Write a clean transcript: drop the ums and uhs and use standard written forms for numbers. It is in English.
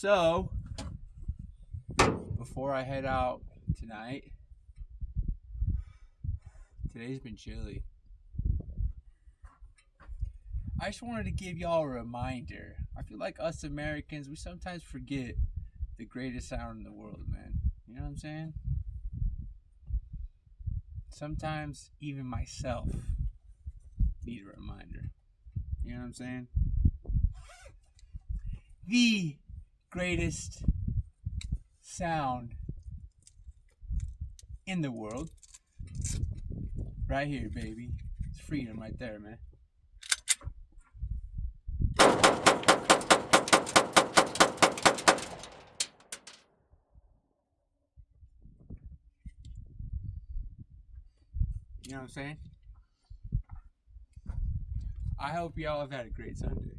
So, before I head out tonight, today's been chilly. I just wanted to give y'all a reminder. I feel like us Americans, we sometimes forget the greatest sound in the world, man. You know what I'm saying? Sometimes even myself need a reminder. You know what I'm saying? The greatest sound in the world. Right here, baby. It's freedom right there, man. You know what I'm saying? I hope y'all have had a great Sunday.